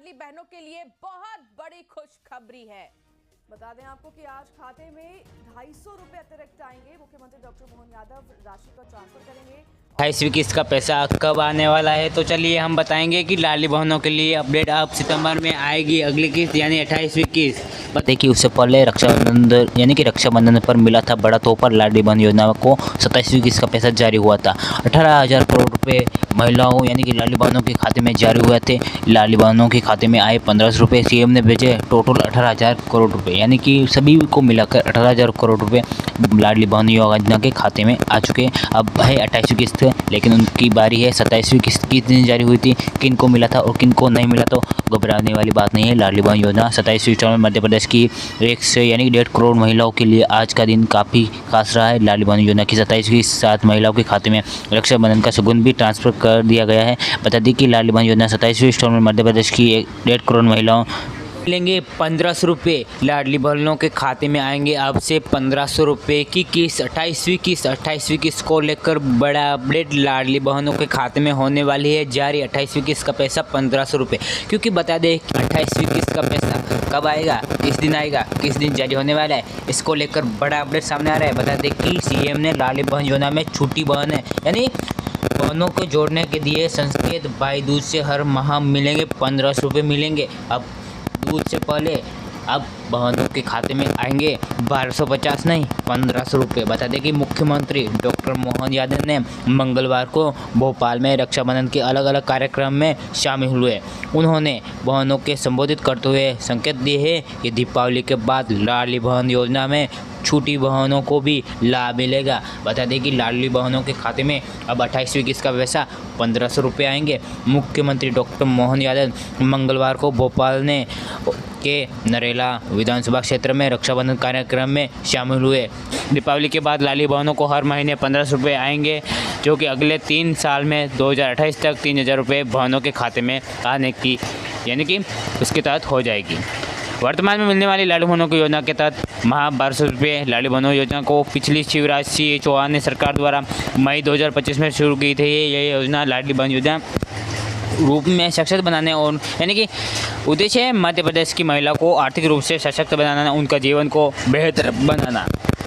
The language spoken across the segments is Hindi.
लाडली बहनों के लिए बहुत बड़ी खुशखबरी है। बता दें आपको कि आज खाते में 250 रुपए अतिरिक्त आएंगे। मुख्यमंत्री डॉक्टर मोहन यादव राशि को ट्रांसफर करेंगे। 28वीं किस्त का पैसा कब आने वाला है, तो चलिए हम बताएंगे कि लाडली बहनों के लिए अपडेट अब सितंबर में आएगी अगली किस्त यानी 28वीं किस्त। बताइए कि उससे पहले रक्षाबंधन यानी कि रक्षाबंधन पर मिला था बड़ा तोहफा। लाडली बहन योजना को 27वीं किस्त का पैसा जारी हुआ था। 18,000 करोड़ रुपए महिलाओं यानी कि लाडली बहनों के खाते में जारी हुए थे। लाडली बहनों के खाते में आए 1500 रुपये। सीएम ने भेजे टोटल 18,000 करोड़ रुपये यानी कि सभी को मिलाकर 18,000 करोड़ रुपये लाडली बहन योजना के खाते में आ चुके। अब है 28वीं किस्त, लेकिन उनकी बारी है 27वीं किस्त किस दिन जारी हुई थी, किन को मिला था और किन को नहीं मिला, तो घबराने वाली बात नहीं है। लाडली बहन योजना 27वीं इंस्टॉलमेंट मध्य प्रदेश की 1 से यानी 1.5 करोड़ महिलाओं के लिए आज का दिन काफ़ी खास रहा है। लाडली बहन योजना की 27वीं 7 महिलाओं के खाते में रक्षाबंधन का शगुन भी ट्रांसफर कर दिया गया है। बता दें कि लाडली बहन योजना 27वीं इंस्टॉलमेंट मध्य प्रदेश की 1.5 करोड़ महिलाओं मिलेंगे 1500 रुपये। लाडली बहनों के खाते में आएंगे अब से 1500 रुपये की किस्त। 28वीं किस्त को लेकर बड़ा अपडेट लाडली बहनों के खाते में होने वाली है जारी। 28वीं किस्त का पैसा 1500 रुपये, क्योंकि बता दें कि 28वीं किस्त का पैसा कब आएगा, किस दिन आएगा, किस दिन जारी होने वाला है, इसको लेकर बड़ा अपडेट सामने आ रहा है। बता दें कि सीएम ने लाडली बहन योजना में छोटी बहन है यानी बहनों को जोड़ने के दिए संकेत। भाई दूज से हर माह मिलेंगे 1500 रुपये मिलेंगे। अब दूध से पहले अब बहनों के खाते में आएंगे 1250 नहीं 1500 रुपये। बता दें कि मुख्यमंत्री डॉक्टर मोहन यादव ने मंगलवार को भोपाल में रक्षाबंधन के अलग अलग कार्यक्रम में शामिल हुए। उन्होंने बहनों के संबोधित करते हुए संकेत दिए हैं कि दीपावली के बाद लाडली बहन योजना में छोटी बहनों को भी लाभ मिलेगा। बता दें कि लाडली बहनों के खाते में अब 28वीं किस्त का पैसा 1500 रुपये आएंगे। मुख्यमंत्री डॉक्टर मोहन यादव मंगलवार को भोपाल ने के नरेला विधानसभा क्षेत्र में रक्षाबंधन कार्यक्रम में शामिल हुए। दीपावली के बाद लाडली बहनों को हर महीने 1500 रुपये आएंगे, जो कि अगले 3 साल में 2028 तक 3000 रुपये बहनों के खाते में आने की यानी कि उसके तहत हो जाएगी। वर्तमान में मिलने वाली लाडली बहनों की योजना के तहत माह 1200 रुपये। लाडली बहनों योजना को पिछली शिवराज सिंह चौहान ने सरकार द्वारा मई 2025 में शुरू की थी। यह योजना लाडली बहन योजना रूप में सशक्त बनाने और यानी कि उद्देश्य है मध्य प्रदेश की महिला को आर्थिक रूप से सशक्त बनाना, उनका जीवन को बेहतर बनाना।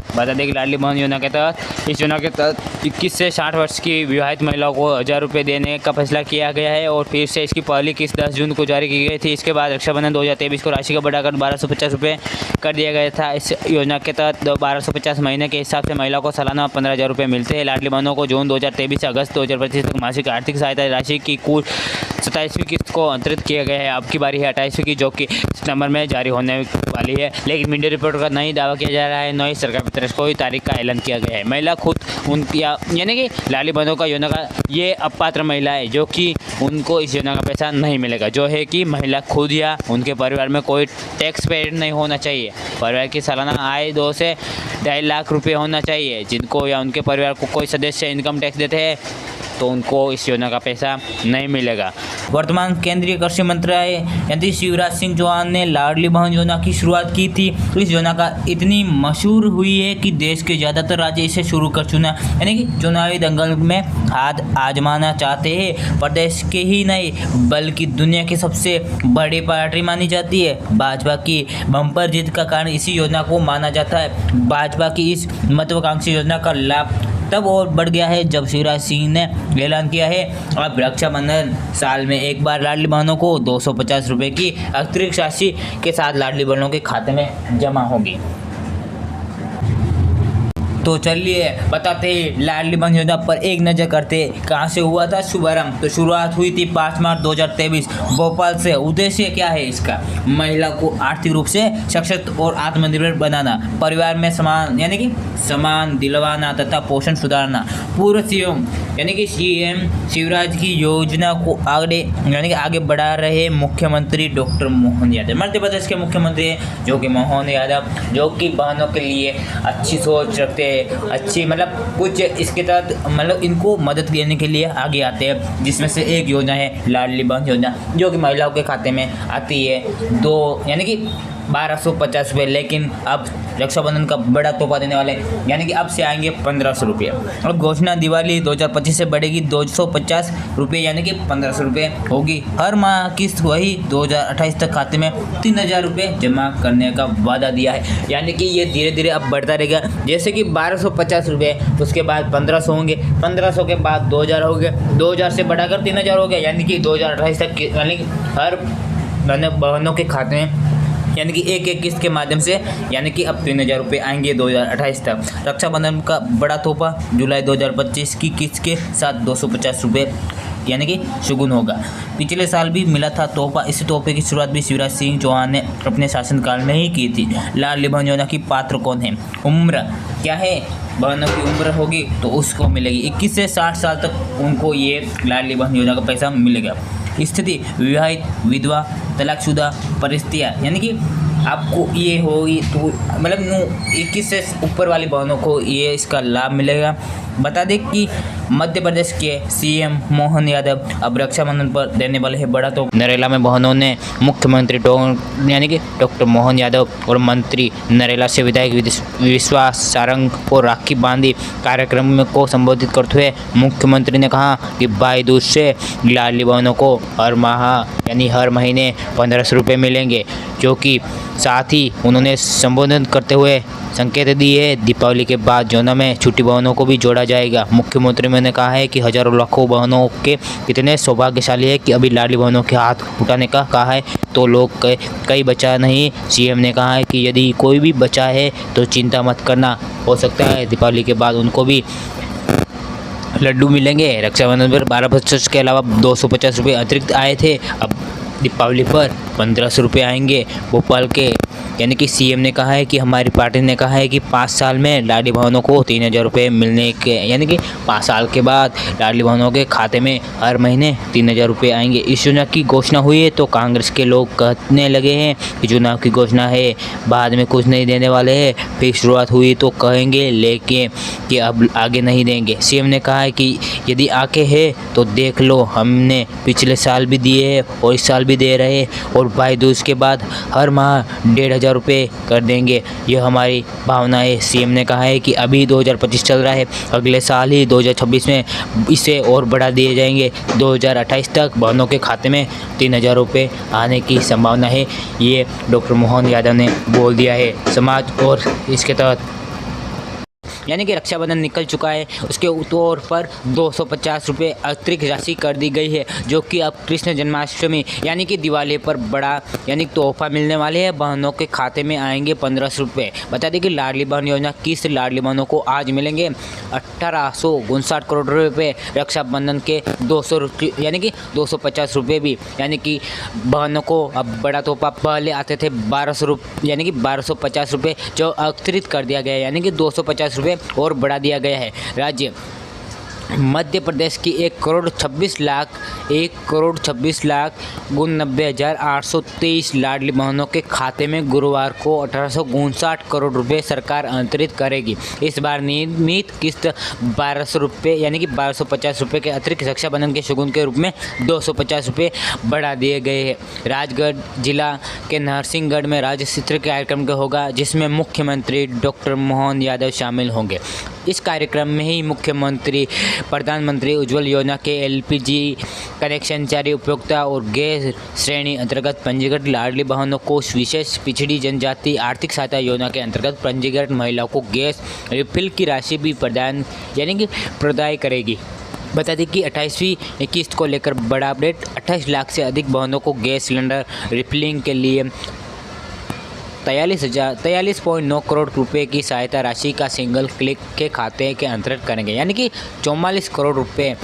बता दें कि लाडली बहन योजना के तहत इस योजना के तहत 21 से 60 वर्ष की विवाहित महिलाओं को 1000 रुपये देने का फैसला किया गया है और फिर से इसकी पहली किस्त 10 जून को जारी की गई थी। इसके बाद रक्षाबंधन 2023 को राशि को बढ़ाकर 1250 रुपये कर दिया गया था। इस योजना के तहत 1250 महीने के हिसाब से महिला को सालाना 15,000 रुपये मिलते हैं। लाडली बहनों को जून 2023 से अगस्त 2025 तक मासिक आर्थिक सहायता राशि की कुल 27वीं किस्त को अंतरित किया गया है। अब की बारी है 28वीं की, जो कि सितंबर में जारी होने वाली है, लेकिन मीडिया रिपोर्ट का नहीं दावा किया जा रहा है, न ही सरकार की तरफ कोई तारीख का ऐलान किया गया है। महिला खुद उनकी यानी कि लाडली बहनों का योजना का ये अपात्र महिला है जो कि उनको इस योजना का पैसा नहीं मिलेगा, जो है कि महिला खुद या उनके परिवार में कोई टैक्स पेड नहीं होना चाहिए। परिवार की सालाना आय 2 से 2.5 लाख रुपये होना चाहिए। जिनको या उनके परिवार को कोई सदस्य इनकम टैक्स देते हैं तो उनको इस योजना का पैसा नहीं मिलेगा। वर्तमान केंद्रीय कृषि मंत्री यानी शिवराज सिंह चौहान ने लाडली बहन योजना की शुरुआत की थी। इस योजना का इतनी मशहूर हुई है कि देश के ज़्यादातर राज्य इसे शुरू कर चुना यानी कि चुनावी दंगल में हाथ आजमाना चाहते हैं। प्रदेश के ही नहीं बल्कि दुनिया की सबसे बड़ी पार्टी मानी जाती है। भाजपा की बम्पर जीत का कारण इसी योजना को माना जाता है। भाजपा की इस महत्वाकांक्षी योजना का लाभ तब और बढ़ गया है जब शिवराज सिंह ने ऐलान किया है अब रक्षाबंधन साल में एक बार लाडली बहनों को 250 रुपये की अतिरिक्त राशि के साथ लाडली बहनों के खाते में जमा होगी। तो चलिए बताते हैं लाडली बहन योजना पर एक नज़र करते कहाँ से हुआ था शुभारंभ। तो शुरुआत हुई थी 5 मार्च 2023 भोपाल से। उद्देश्य क्या है इसका? महिला को आर्थिक रूप से सशक्त और आत्मनिर्भर बनाना, परिवार में समान यानी कि समान दिलवाना तथा पोषण सुधारना। पूर्व सीएम यानी कि सीएम शिवराज की योजना को आगे बढ़ा रहे मुख्यमंत्री डॉक्टर मोहन यादव। मध्य प्रदेश के मुख्यमंत्री हैं जो कि मोहन यादव, जो कि बहनों के लिए अच्छी सोच रखते हैं, अच्छी मतलब कुछ इसके तहत मतलब इनको मदद देने के लिए आगे आते हैं, जिसमें से एक योजना है लाडली बहन योजना, जो कि महिलाओं के खाते में आती है। 2 यानी कि 1250 रुपये, लेकिन अब रक्षाबंधन का बड़ा तोहफा देने वाले हैं, यानी कि अब से आएंगे 1500 रुपये। और घोषणा दिवाली 2025 से बढ़ेगी 250 रुपये, यानी कि 1500 रुपये होगी। हर माह किस्त वही 2028 तक खाते में 3000 रुपये जमा करने का वादा दिया है, यानी कि ये धीरे धीरे अब बढ़ता रहेगा। जैसे कि 1250 रुपये, उसके बाद 1500 होंगे, 1500 के बाद 2000 हो गए, 2000 से बढ़ाकर 3000 हो गया, यानी कि 2028 तक यानी कि हर बहनों के खाते में यानी कि एक एक किस्त के माध्यम से यानी कि अब 3000 रुपये आएंगे 2028 तक। रक्षाबंधन का बड़ा तोहफा जुलाई 2025 की किस्त के साथ 250 रुपये यानी कि शगुन होगा। पिछले साल भी मिला था तोहफा। इस तोहफे की शुरुआत भी शिवराज सिंह चौहान ने अपने शासनकाल में ही की थी। लाडली बहन योजना की पात्र कौन है? उम्र क्या है? बहनों की उम्र होगी तो उसको मिलेगी 21 से 60 साल तक उनको ये लाडली बहन योजना का पैसा मिलेगा। स्थिति विवाहित, विधवा, तलाकशुदा, परिस्थितियाँ यानी कि आपको ये होगी तो मतलब 21 से ऊपर वाली बहनों को ये इसका लाभ मिलेगा। बता दें कि मध्य प्रदेश के सीएम मोहन यादव अब रक्षाबंधन पर देने वाले हैं बड़ा तो। नरेला में बहनों ने मुख्यमंत्री यानी कि डॉक्टर मोहन यादव और मंत्री नरेला से विधायक विश्वास सारंग को राखी बांधी। कार्यक्रम को संबोधित करते हुए मुख्यमंत्री ने कहा कि भाई दूज से लाडली बहनों को हर माह यानी हर महीने 1500 रुपये मिलेंगे, जो कि साथ ही उन्होंने संबोधन करते हुए संकेत दिए दीपावली के बाद योजना में छोटी बहनों को भी जोड़ा जाएगा। मुख्यमंत्री ने कहा है कि हजारों लाखों बहनों के कितने सौभाग्यशाली है कि अभी लाडली बहनों के हाथ उठाने का कहा है तो लोग कई बचा नहीं। सीएम ने कहा है कि यदि कोई भी बचा है तो चिंता मत करना, हो सकता है दीपावली के बाद उनको भी लड्डू मिलेंगे। रक्षाबंधन पर 1250 के अलावा 250 रुपये अतिरिक्त आए थे, अब दीपावली पर 1500 रुपये आएंगे। भोपाल के यानी कि सीएम ने कहा है कि हमारी पार्टी ने कहा है कि 5 साल में लाडली बहनों को 3000 रुपये मिलने के यानी कि 5 साल के बाद लाडली बहनों के खाते में हर महीने 3000 रुपये आएंगे। इस योजना की घोषणा हुई है तो कांग्रेस के लोग कहने लगे हैं कि चुनाव की घोषणा है, बाद में कुछ नहीं देने वाले हैं, फिर शुरुआत हुई तो कहेंगे लेकिन कि अब आगे नहीं देंगे। सीएम ने कहा है कि यदि आके है तो देख लो, हमने पिछले साल भी दिए हैं और इस साल भी दे रहे हैं और भाई दूज के बाद हर माह 1500 रुपये कर देंगे, यह हमारी भावना है। सीएम ने कहा है कि अभी 2025 चल रहा है, अगले साल ही 2026 में इसे और बढ़ा दिए जाएंगे। 2028 तक बहनों के खाते में 3000 रुपये आने की संभावना है, ये डॉक्टर मोहन यादव ने बोल दिया है। समाज और इसके तहत यानी कि रक्षाबंधन निकल चुका है, उसके तौर पर 250 रुपये अतिरिक्त राशि कर दी गई है, जो कि अब कृष्ण जन्माष्टमी यानी कि दिवाली पर बड़ा यानी तोहफा मिलने वाले हैं। बहनों के खाते में आएंगे 1500 रुपये। बता दें कि लाडली बहन योजना किस लाडली बहनों को आज मिलेंगे 1859 करोड़ रुपये। रक्षाबंधन के 200 यानी कि 250 रुपये भी यानी कि बहनों को अब बड़ा तोहफा पहले आते थे 1200 रुपये यानी कि 1250 रुपये, जो अतिरिक्त कर दिया गया है यानी कि 250 रुपये और बढ़ा दिया गया है। राज्य मध्य प्रदेश की 1,26,00,000 90,823 लाडली बहनों के खाते में गुरुवार को 1859 करोड़ रुपए सरकार अंतरित करेगी। इस बार नियमित किस्त 1200 रुपये यानी कि 1250 रुपये के अतिरिक्त रक्षाबंधन के शगुन के रूप में 250 रुपये बढ़ा दिए गए हैं। राजगढ़ जिला के नरसिंहगढ़ में राज्य स्तरीय कार्यक्रम होगा, जिसमें मुख्यमंत्री डॉक्टर मोहन यादव शामिल होंगे। इस कार्यक्रम में ही मुख्यमंत्री प्रधानमंत्री उज्ज्वल योजना के एलपीजी कनेक्शन जारी उपभोक्ता और गैस श्रेणी अंतर्गत पंजीकृत लाडली बहनों को विशेष पिछड़ी जनजाति आर्थिक सहायता योजना के अंतर्गत पंजीकृत महिलाओं को गैस रिफिल की राशि भी प्रदान करेगी। बता दें कि 28वीं किस्त को लेकर बड़ा अपडेट। 28 लाख से अधिक बहनों को गैस सिलेंडर रिफिलिंग के लिए 43.9 करोड़ रुपए की सहायता राशि का सिंगल क्लिक के खाते के अंतर्गत करेंगे, यानी कि 44 करोड़ रुपए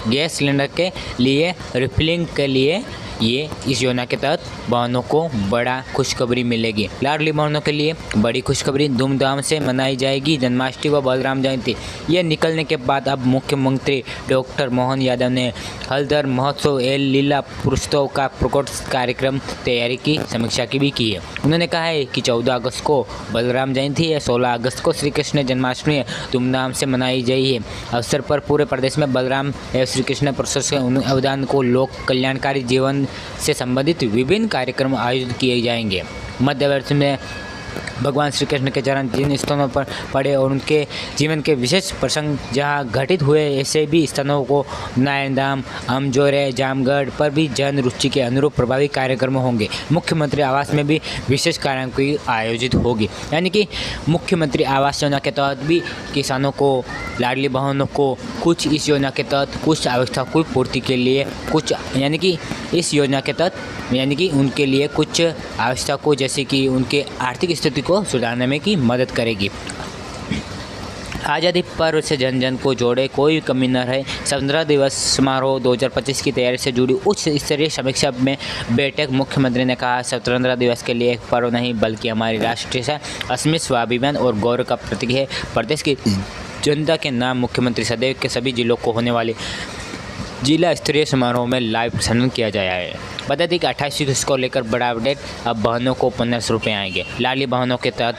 गैस सिलेंडर के लिए रिफिलिंग के लिए ये इस योजना के तहत बहनों को बड़ा खुशखबरी मिलेगी। लाडली बहनों के लिए बड़ी खुशखबरी, धूमधाम से मनाई जाएगी जन्माष्टमी व बलराम जयंती। ये निकलने के बाद अब मुख्यमंत्री डॉक्टर मोहन यादव ने हल्दर महोत्सव एल लीला पुरुषोत्सव का प्रकट कार्यक्रम तैयारी की समीक्षा की भी की है। उन्होंने कहा है कि 14 अगस्त को बलराम जयंती है, 16 अगस्त को श्री कृष्ण जन्माष्टमी धूमधाम से मनाई जाई है। अवसर पर पूरे प्रदेश में बलराम एवं श्री कृष्ण प्रशस्त के अवदान को लोक कल्याणकारी जीवन से संबंधित विभिन्न कार्यक्रम आयोजित किए जाएंगे। मध्यवर्ती में भगवान श्री कृष्ण के चरण जिन स्थानों पर पड़े और उनके जीवन के विशेष प्रसंग जहां घटित हुए, ऐसे भी स्थानों को नायनधाम, अमजोरे, जामगढ़ पर भी जन रुचि के अनुरूप प्रभावी कार्यक्रम होंगे। मुख्यमंत्री आवास में भी विशेष कार्यक्रम आयोजित होगी। यानी कि मुख्यमंत्री आवास योजना के तहत भी किसानों को, लाडली बहनों को कुछ इस योजना के तहत कुछ आवश्यकता की पूर्ति के लिए कुछ, यानी कि इस योजना के तहत यानी कि उनके लिए कुछ आवश्यकता को, जैसे कि उनके आर्थिक स्थिति को सुधारने में की मदद करेगी। आज़ादी पर्व से जन जन को जोड़े, कोई कमी न रहे। 17 दिवस समारोह 2025 की तैयारी से जुड़ी उच्च स्तरीय समीक्षा में बैठक। मुख्यमंत्री ने कहा, 17 दिवस के लिए एक पर्व नहीं बल्कि हमारी राष्ट्रीय अस्मिता, स्वाभिमान और गौरव का प्रतीक है। प्रदेश की जनता के नाम मुख्यमंत्री सदैव के सभी जिलों को होने वाले जिला स्तरीय समारोह में लाइव प्रसारण किया जाया है। बता दें कि 28 को लेकर बड़ा अपडेट, अब बहनों को 1500 रुपये आएंगे। लाडली बहनों के तहत